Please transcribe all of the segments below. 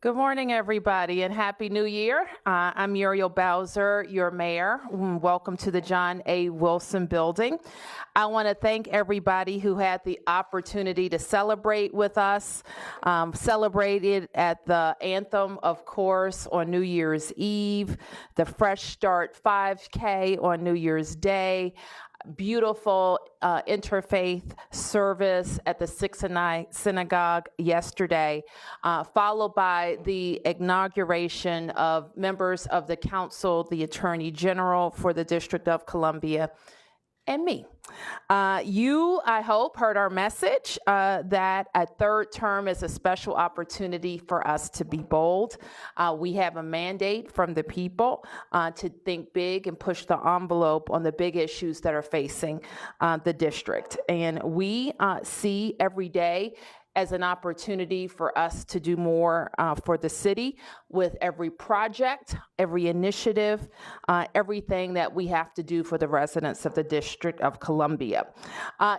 Good morning, everybody, and Happy New Year. I'm Muriel Bowser, your mayor. Welcome to the John A. Wilson Building. I want to thank everybody who had the opportunity to celebrate with us, celebrated at the Anthem, of course, on New Year's Eve, the Fresh Start 5K on New Year's Day, beautiful interfaith service at the 6 and 9 synagogue yesterday, followed by the inauguration of members of the council, the Attorney General for the District of Columbia, and me. You, I hope, heard our message that a third term is a special opportunity for us to be bold. We have a mandate from the people to think big and push the envelope on the big issues that are facing the district. And we see every day as an opportunity for us to do more for the city with every project, every initiative, everything that we have to do for the residents of the District of Columbia.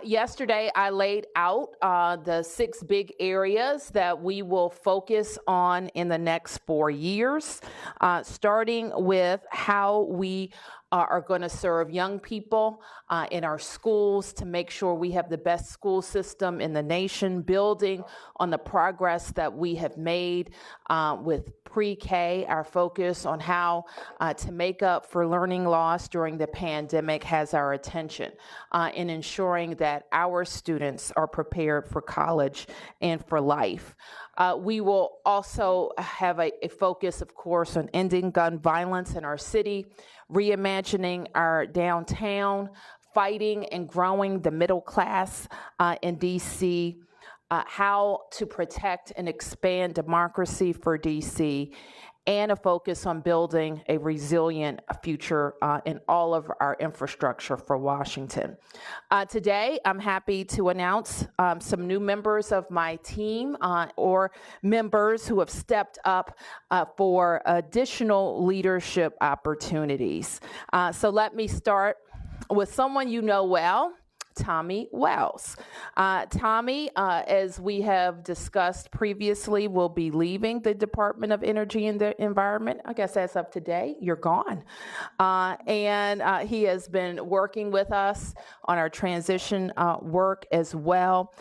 Yesterday, I laid out the 6 big areas that we will focus on in the next 4 years, starting with how we are going to serve young people in our schools to make sure we have the best school system in the nation, building on the progress that we have made with pre-K. Our focus on how to make up for learning loss during the pandemic has our attention in ensuring that our students are prepared for college and for life. We will also have a focus, of course, on ending gun violence in our city, reimagining our downtown, fighting and growing the middle class in D.C., how to protect and expand democracy for D.C., and a focus on building a resilient future in all of our infrastructure for Washington. Today, I'm happy to announce some new members of my team or members who have stepped up for additional leadership opportunities. So let me start with someone you know well, Tommy Wells. Tommy, as we have discussed previously, will be leaving the Department of Energy and the Environment. I guess as of today, you're gone. And he has been working with us on our transition work as well.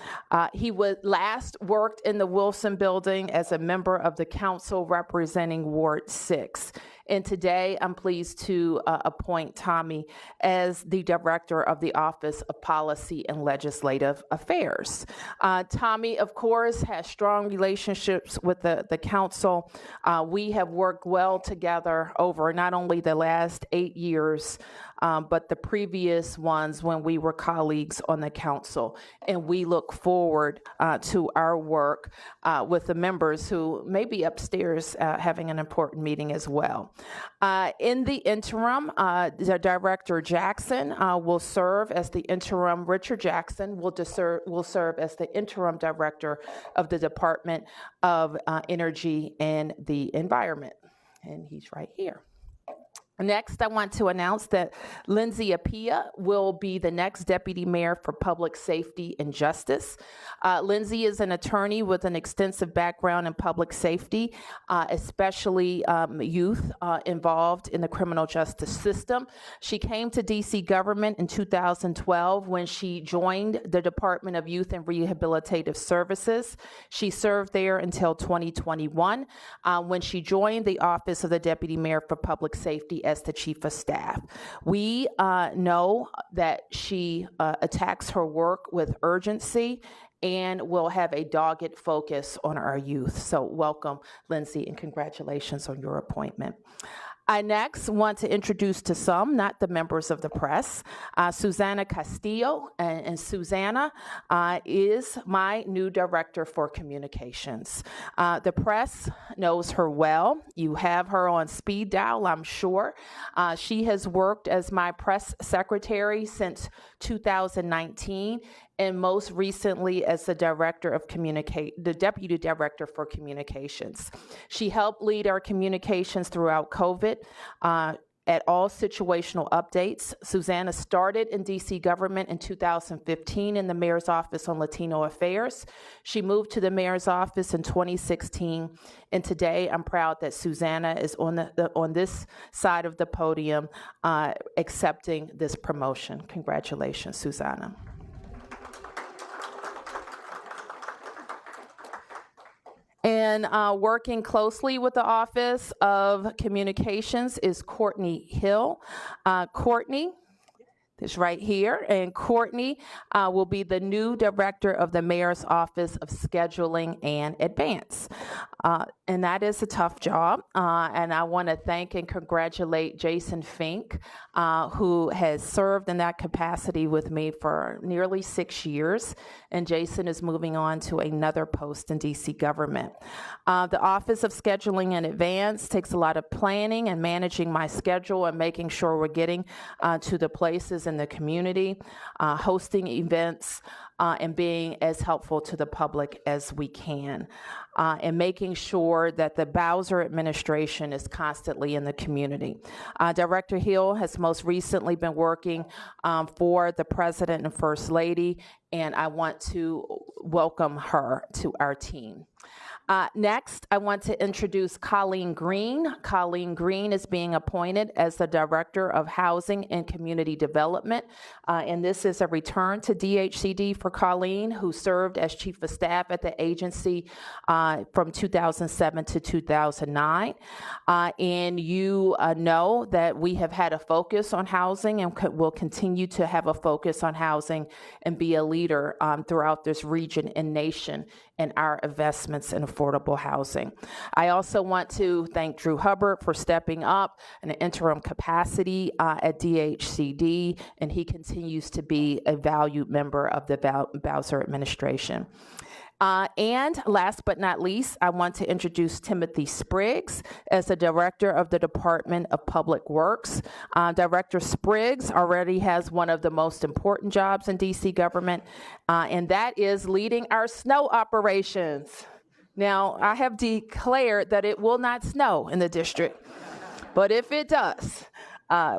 He last worked in the Wilson Building as a member of the council representing Ward 6. And today, I'm pleased to appoint Tommy as the Director of the Office of Policy and Legislative Affairs. Tommy, of course, has strong relationships with the council. We have worked well together over not only the last 8 years, but the previous ones when we were colleagues on the council. And we look forward to our work with the members who may be upstairs having an important meeting as well. In the interim, the Director Jackson will serve as the interim. Richard Jackson will serve as the interim Director of the Department of Energy and the Environment. And he's right here. Next, I want to announce that Lindsay Appiah will be the next Deputy Mayor for Public Safety and Justice. Lindsay is an attorney with an extensive background in public safety, especially youth involved in the criminal justice system. She came to D.C. government in 2012 when she joined the Department of Youth and Rehabilitative Services. She served there until 2021 when she joined the Office of the Deputy Mayor for Public Safety as the Chief of Staff. We know that she attacks her work with urgency and will have a dogged focus on our youth. So welcome, Lindsay, and congratulations on your appointment. I next want to introduce to some, not the members of the press, Susanna Castillo, and Susanna is my new Director for Communications. The press knows her well. You have her on speed dial, I'm sure. She has worked as my press secretary since 2019, and most recently as the Deputy Director for Communications. She helped lead our communications throughout COVID. at all situational updates. Susanna started in DC government in 2015 in the mayor's office on Latino affairs. She moved to the mayor's office in 2016, and today I'm proud that Susanna is on this side of the podium accepting this promotion. Congratulations, Susanna. And working closely with the Office of Communications is Courtney Hill. Courtney is right here, and Courtney will be the new director of the Mayor's Office of Scheduling and Advance. And that is a tough job, and I want to thank and congratulate Jason Fink, who has served in that capacity with me for nearly 6 years, and Jason is moving on to another post in DC government. The Office of Scheduling and Advance takes a lot of planning and managing my schedule and making sure we're getting to the places in the community, hosting events, and being as helpful to the public as we can, and making sure that the Bowser administration is constantly in the community. Director Hill has most recently been working for the President and First Lady, and I want to welcome her to our team. Next, I want to introduce Colleen Green. Colleen Green is being appointed as the Director of Housing and Community Development, and this is a return to DHCD for Colleen, who served as Chief of Staff at the agency from 2007 to 2009. And you know that we have had a focus on housing and will continue to have a focus on housing and be a leader throughout this region and nation in our investments in affordable housing. I also want to thank Drew Hubbard for stepping up in an interim capacity at DHCD, and he continues to be a valued member of the Bowser administration. And last but not least, I want to introduce Timothy Spriggs as the Director of the Department of Public Works. Director Spriggs already has one of the most important jobs in DC government, and that is leading our snow operations. Now, I have declared that it will not snow in the district, but if it does,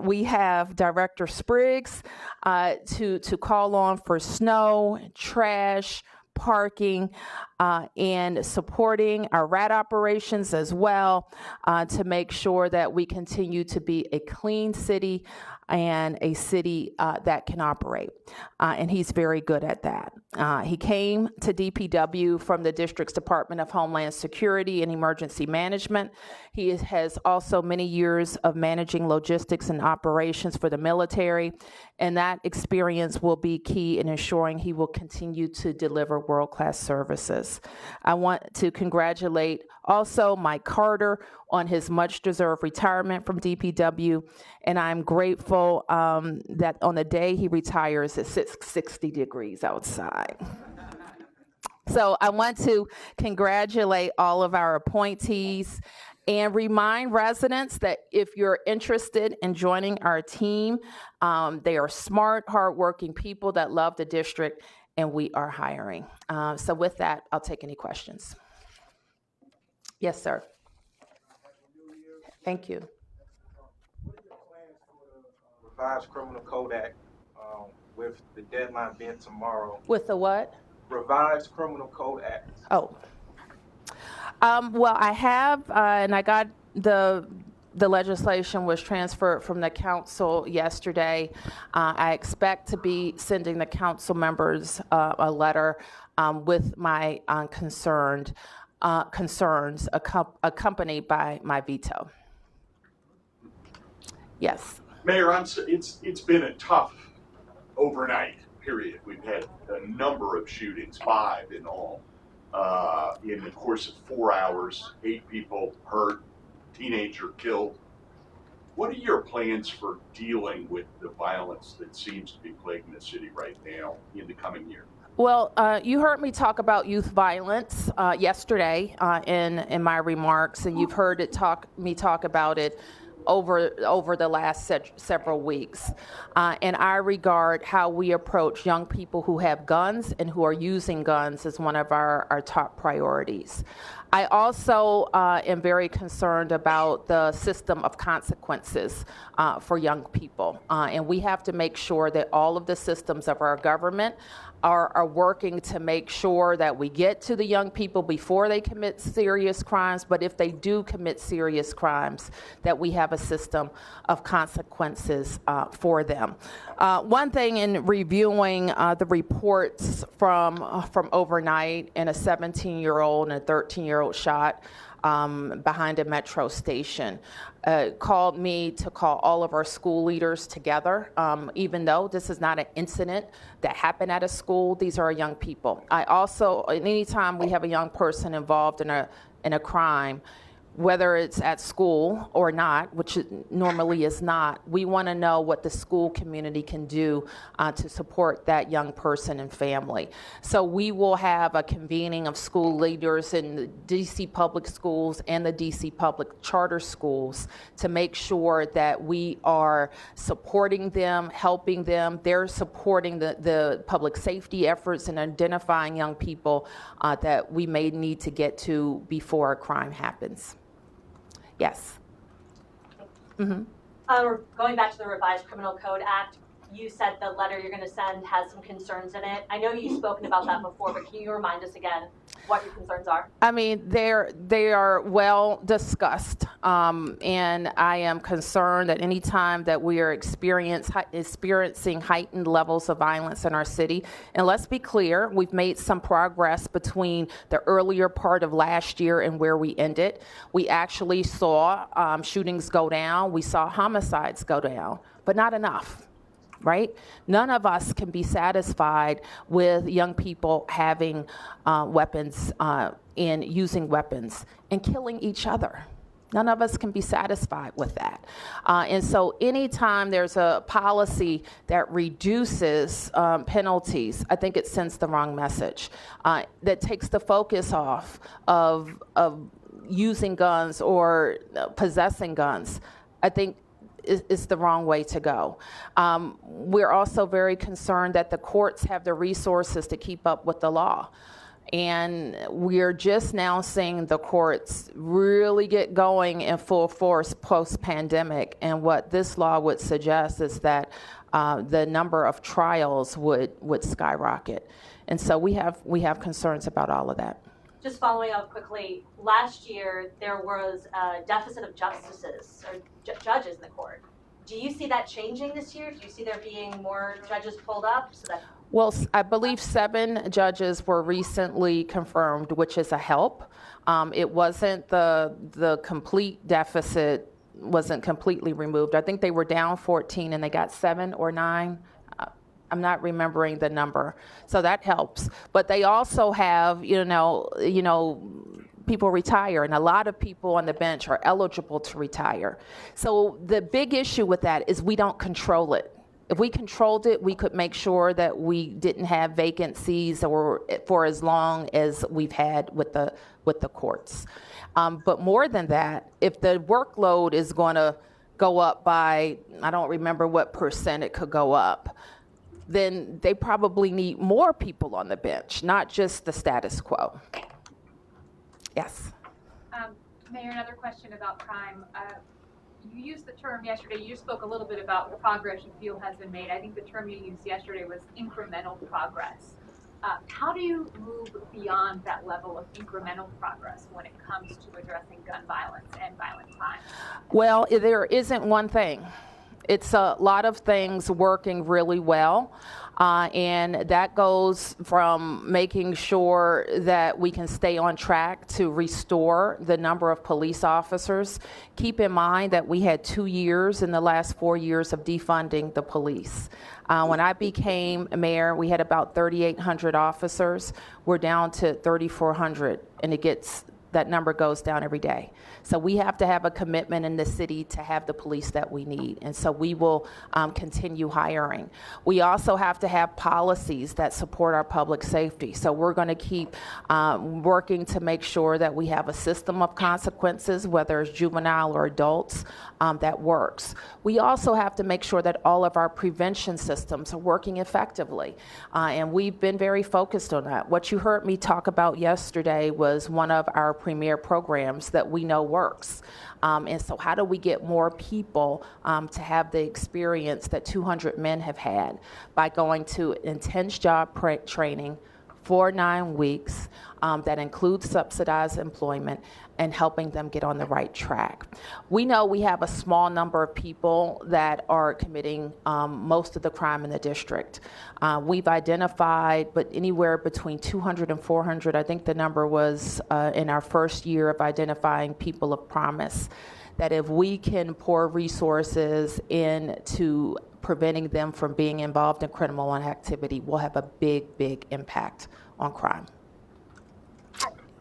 we have Director Spriggs to call on for snow, trash, parking, and supporting our RAT operations as well to make sure that we continue to be a clean city and a city that can operate. And he's very good at that. He came to DPW from the district's Department of Homeland Security and Emergency Management. He has also many years of managing logistics and operations for the military, and that experience will be key in ensuring he will continue to deliver world-class services. I want to congratulate also Mike Carter on his much-deserved retirement from DPW, and I'm grateful that on the day he retires, it's 60 degrees outside. So I want to congratulate all of our appointees and remind residents that if you're interested in joining our team, they are smart, hardworking people that love the district, and we are hiring. So with that, I'll take any questions. Yes, sir. Thank you. What are your plans for the revised Criminal Code Act with the deadline being tomorrow? With the what? Revised Criminal Code Act. Oh. Well, I have, and I got the legislation was transferred from the council yesterday. I expect to be sending the council members a letter with my concerns accompanied by my veto. Yes. Mayor, it's been a tough overnight period. We've had a number of shootings, 5 in all, in the course of 4 hours, 8 people hurt, teenager killed. What are your plans for dealing with the violence that seems to be plaguing the city right now in the coming year? Well, you heard me talk about youth violence yesterday in my remarks, and you've heard me talk about it over the last several weeks. And I regard how we approach young people who have guns and who are using guns as one of our top priorities. I also am very concerned about the system of consequences for young people. And we have to make sure that all of the systems of our government are working to make sure that we get to the young people before they commit serious crimes, but if they do commit serious crimes, that we have a system of consequences for them. One thing in reviewing the reports from overnight, and a 17-year-old and a 13-year-old shot behind a metro station, called me to call all of our school leaders together. Even though this is not an incident that happened at a school, these are young people. I also, anytime we have a young person involved in a crime, whether it's at school or not, which it normally is not, we want to know what the school community can do to support that young person and family. So we will have a convening of school leaders in the DC public schools and the DC public charter schools to make sure that we are supporting them, helping them. They're supporting the public safety efforts and identifying young people that we may need to get to before a crime happens. Yes. Going back to the revised Criminal Code Act, you said the letter you're going to send has some concerns in it. I know you've spoken about that before, but can you remind us again what your concerns are? I mean, they are well discussed, and I am concerned that any time that we are experiencing heightened levels of violence in our city, and let's be clear, we've made some progress between the earlier part of last year and where we ended. We actually saw shootings go down, we saw homicides go down, but not enough. Right? None of us can be satisfied with young people having weapons and using weapons and killing each other. None of us can be satisfied with that. And so anytime there's a policy that reduces penalties, I think it sends the wrong message. That takes the focus off of using guns or possessing guns. I think is the wrong way to go. We're also very concerned that the courts have the resources to keep up with the law. And we're just now seeing the courts really get going in full force post-pandemic. And what this law would suggest is that the number of trials would skyrocket. And so we have concerns about all of that. Just following up quickly, last year there was a deficit of justices or judges in the court. Do you see that changing this year? Do you see there being more judges pulled up? Well, I believe 7 judges were recently confirmed, which is a help. It wasn't the complete deficit wasn't completely removed. I think they were down 14 and they got 7 or 9. I'm not remembering the number, so that helps. But they also have, people retire, and a lot of people on the bench are eligible to retire. So the big issue with that is we don't control it. If we controlled it, we could make sure that we didn't have vacancies or for as long as we've had with the courts. But more than that, if the workload is going to go up by, I don't remember what percent it could go up, then they probably need more people on the bench, not just the status quo. Yes. Mayor, another question about crime. You used the term yesterday, you spoke a little bit about the progress you feel has been made. I think the term you used yesterday was incremental progress. How do you move beyond that level of incremental progress when it comes to addressing gun violence and violent crime? Well, there isn't one thing. It's a lot of things working really well, and that goes from making sure that we can stay on track to restore the number of police officers. Keep in mind that we had 2 years in the last 4 years of defunding the police. When I became mayor, we had about 3,800 officers. We're down to 3,400, and that number goes down every day. So we have to have a commitment in the city to have the police that we need. And so we will continue hiring. We also have to have policies that support our public safety. So we're going to keep working to make sure that we have a system of consequences, whether it's juvenile or adults, that works. We also have to make sure that all of our prevention systems are working effectively. And we've been very focused on that. What you heard me talk about yesterday was one of our premier programs that we know works. And so how do we get more people to have the experience that 200 men have had by going to intense job training for 9 weeks that includes subsidized employment and helping them get on the right track. We know we have a small number of people that are committing most of the crime in the district. We've identified, but anywhere between 200 and 400, I think the number was in our first year of identifying people of promise, that if we can pour resources into preventing them from being involved in criminal activity, will have a big, big impact on crime.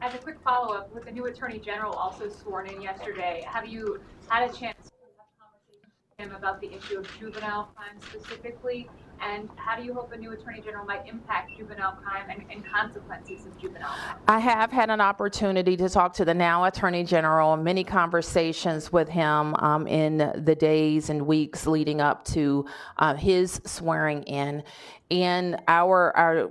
As a quick follow-up, with the new Attorney General also sworn in yesterday, have you had a chance to have a conversation with him about the issue of juvenile crime specifically? And how do you hope a new Attorney General might impact juvenile crime and consequences of juvenile crime? I have had an opportunity to talk to the now Attorney General, many conversations with him in the days and weeks leading up to his swearing in. And our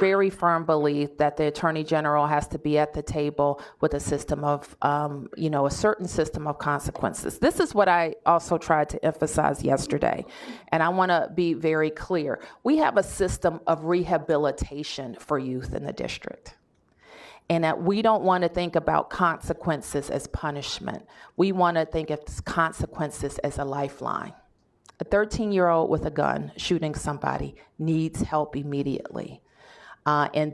very firm belief that the Attorney General has to be at the table with a system of, a certain system of consequences. This is what I also tried to emphasize yesterday, and I want to be very clear. We have a system of rehabilitation for youth in the district, and that we don't want to think about consequences as punishment. We want to think of consequences as a lifeline. A 13-year-old with a gun shooting somebody needs help immediately. And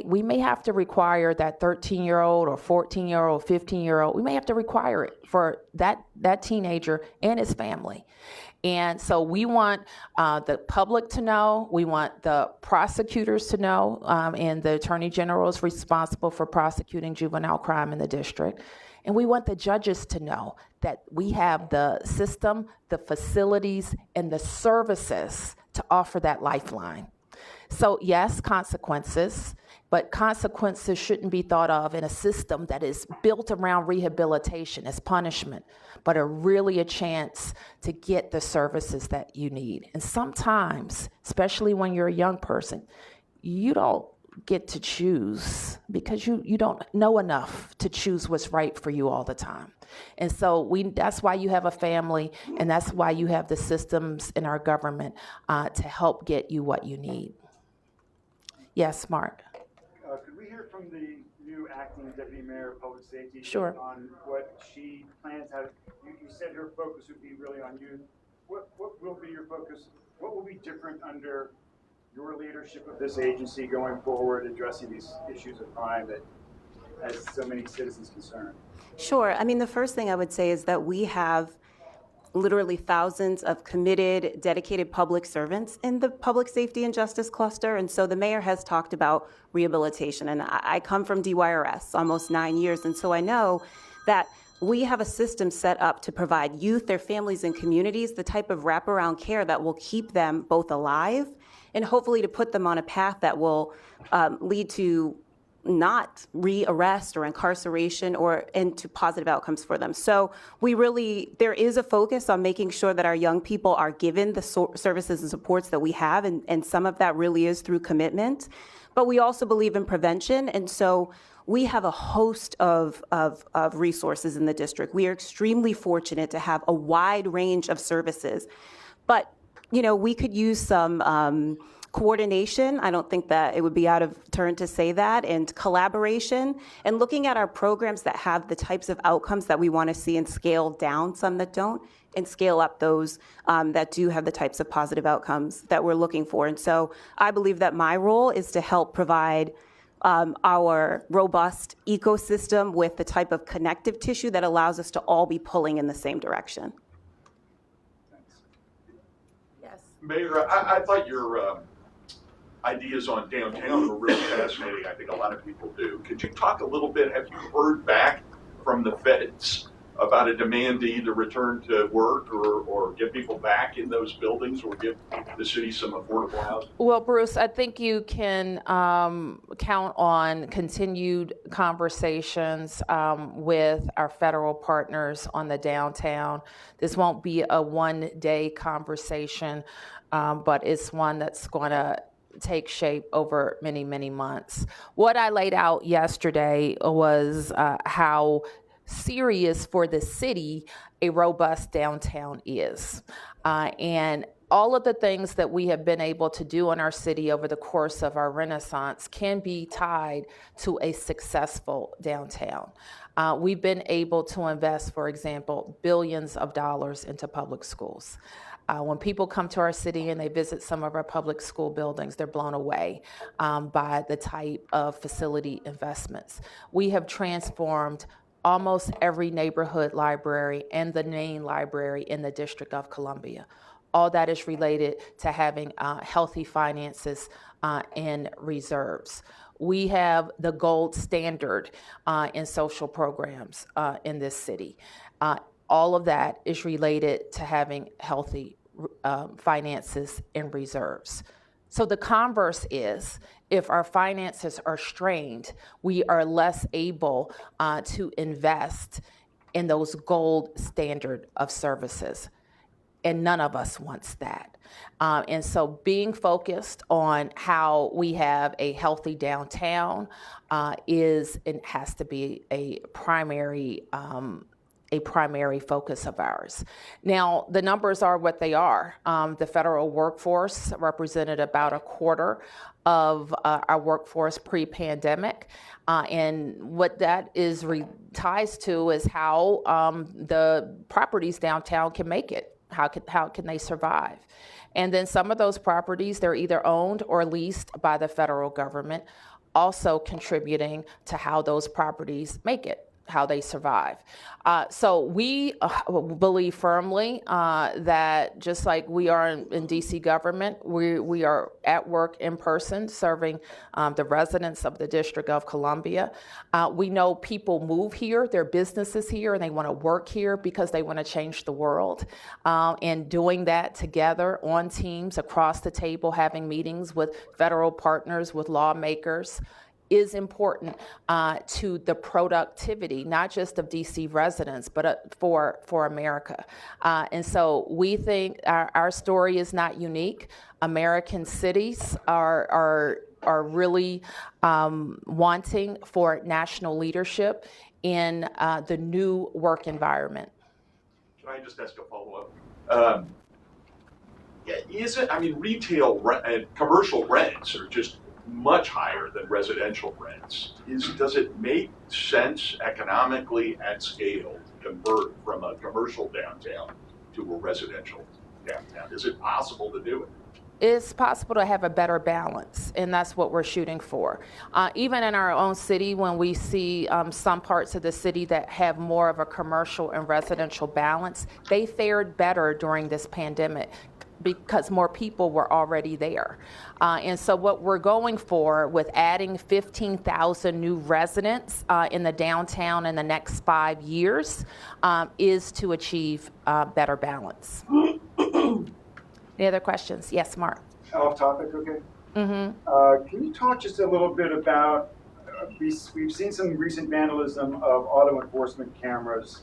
we may have to require that 13-year-old or 14-year-old, 15-year-old, we may have to require it for that teenager and his family. And so we want the public to know, we want the prosecutors to know, and the Attorney General is responsible for prosecuting juvenile crime in the district. And we want the judges to know that we have the system, the facilities, and the services to offer that lifeline. So yes, consequences, but consequences shouldn't be thought of in a system that is built around rehabilitation as punishment, but really a chance to get the services that you need. And sometimes, especially when you're a young person, you don't get to choose because you don't know enough to choose what's right for you all the time. And so that's why you have a family, and that's why you have the systems in our government to help get you what you need. Yes, Mark. Could we hear from the new acting deputy mayor of public safety? Sure. On what she plans? You said her focus would be really on youth. What will be your focus? What will be different under your leadership of this agency going forward, addressing these issues of crime that has so many citizens concerned? Sure. I mean, the first thing I would say is that we have literally thousands of committed, dedicated public servants in the public safety and justice cluster. And so the mayor has talked about rehabilitation. And I come from DYRS almost 9 years. And so I know that we have a system set up to provide youth, their families, and communities the type of wraparound care that will keep them both alive and hopefully to put them on a path that will lead to not re-arrest or incarceration or into positive outcomes for them. So there is a focus on making sure that our young people are given the services and supports that we have, and some of that really is through commitment. But we also believe in prevention, and so we have a host of resources in the district. We are extremely fortunate to have a wide range of services. But, we could use some coordination. I don't think that it would be out of turn to say that, and collaboration, and looking at our programs that have the types of outcomes that we want to see and scale down some that don't, and scale up those that do have the types of positive outcomes that we're looking for. And so I believe that my role is to help provide our robust ecosystem with the type of connective tissue that allows us to all be pulling in the same direction. Yes. Mayor, I thought your ideas on downtown were really fascinating. I think a lot of people do. Could you talk a little bit? Have you heard back from the feds about a demand to either return to work or get people back in those buildings or give the city some affordable housing? Well, Bruce, I think you can count on continued conversations with our federal partners on the downtown. This won't be a one-day conversation, but it's one that's going to take shape over many, many months. What I laid out yesterday was how serious for the city a robust downtown is. And all of the things that we have been able to do in our city over the course of our renaissance can be tied to a successful downtown. We've been able to invest, for example, billions of dollars into public schools. When people come to our city and they visit some of our public school buildings, they're blown away by the type of facility investments. We have transformed almost every neighborhood library and the main library in the District of Columbia. All that is related to having healthy finances and reserves. We have the gold standard in social programs in this city. All of that is related to having healthy finances and reserves. So the converse is, if our finances are strained, we are less able to invest in those gold standard of services. And none of us wants that. And so being focused on how we have a healthy downtown is and has to be a primary focus of ours. Now, the numbers are what they are. The federal workforce represented about a quarter of our workforce pre-pandemic. And what that is ties to is how the properties downtown can make it. How can they survive? And then some of those properties, they're either owned or leased by the federal government, also contributing to how those properties make it, how they survive. So we believe firmly that just like we are in DC government, we are at work in person serving the residents of the District of Columbia. We know people move here, their businesses here, and they want to work here because they want to change the world. And doing that together on teams across the table, having meetings with federal partners, with lawmakers, is important to the productivity, not just of DC residents, but for America. And so we think our story is not unique. American cities are really wanting for national leadership in the new work environment. Can I just ask a follow-up? Is it, I mean, retail and commercial rents are just much higher than residential rents. Does it make sense economically at scale to convert from a commercial downtown to a residential downtown? Is it possible to do it? It's possible to have a better balance, and that's what we're shooting for. Even in our own city, when we see some parts of the city that have more of a commercial and residential balance, they fared better during this pandemic because more people were already there. And so what we're going for with adding 15,000 new residents in the downtown in the next 5 years is to achieve better balance. Any other questions? Yes, Mark. Off topic, okay? Mm-hmm. Can you talk just a little bit about, we've seen some recent vandalism of auto enforcement cameras,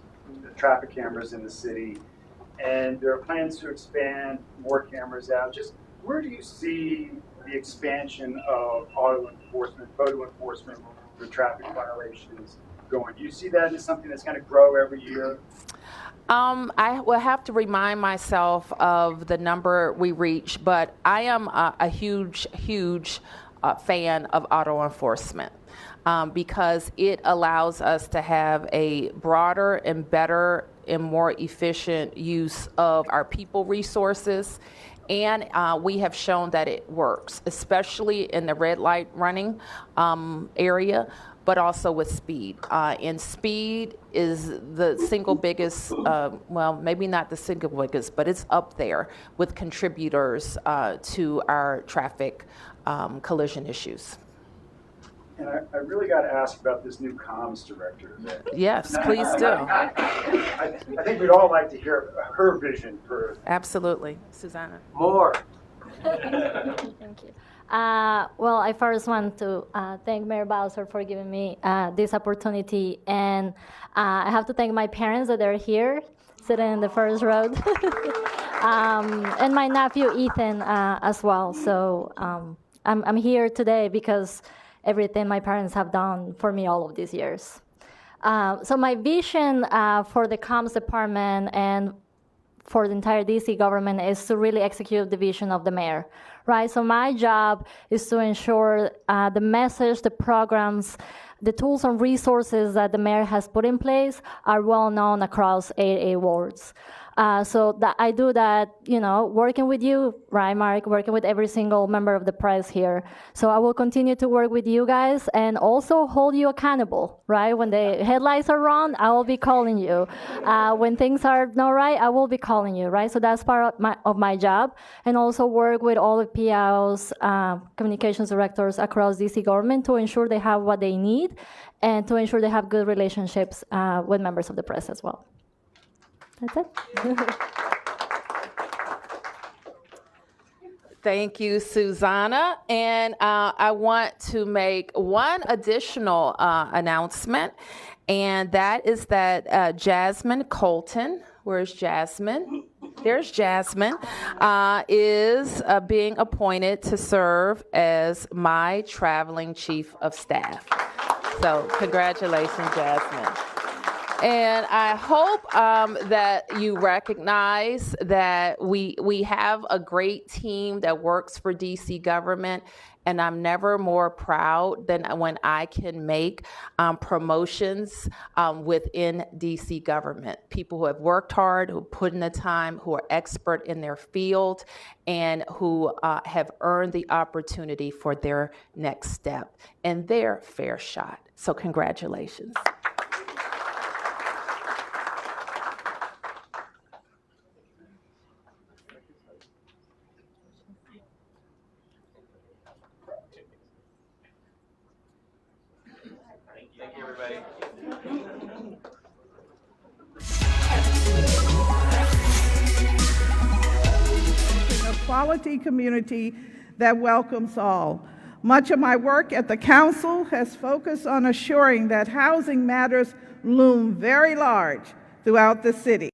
traffic cameras in the city, and there are plans to expand more cameras out. Just where do you see the expansion of auto enforcement, photo enforcement for traffic violations going? Do you see that as something that's going to grow every year? I will have to remind myself of the number we reach, but I am a huge fan of auto enforcement because it allows us to have a broader and better and more efficient use of our people resources. And we have shown that it works, especially in the red light running area, but also with speed. And speed is the single biggest, well, maybe not the single biggest, but it's up there with contributors to our traffic collision issues. And I really got to ask about this new comms director. Yes, please do. I think we'd all like to hear her vision for. Absolutely. Susanna. More. Thank you. Well, I first want to thank Mayor Bowser for giving me this opportunity. And I have to thank my parents that are here, sitting in the first row. And my nephew, Ethan, as well. So I'm here today because everything my parents have done for me all of these years. So my vision for the comms department and for the entire DC government is to really execute the vision of the mayor, right? So my job is to ensure the message, the programs, the tools and resources that the mayor has put in place are well known across 8 wards. So that I do that, working with you, right, Mark, working with every single member of the press here. So I will continue to work with you guys and also hold you accountable, right? When the headlights are wrong, I will be calling you. When things are not right, I will be calling you, right? So that's part of my job. And also work with all the PIOs, communications directors across DC government to ensure they have what they need and to ensure they have good relationships with members of the press as well. That's it. Thank you, Susanna. And I want to make one additional announcement, and that is that Jasmine Colton, where's Jasmine? There's Jasmine, is being appointed to serve as my traveling chief of staff. So congratulations, Jasmine. And I hope that you recognize that we have a great team that works for DC government, and I'm never more proud than when I can make promotions within DC government. People who have worked hard, who put in the time, who are expert in their field, and who have earned the opportunity for their next step and their fair shot. So congratulations. Thank you, everybody. A quality community that welcomes all. Much of my work at the council has focused on assuring that housing matters loom very large throughout the city.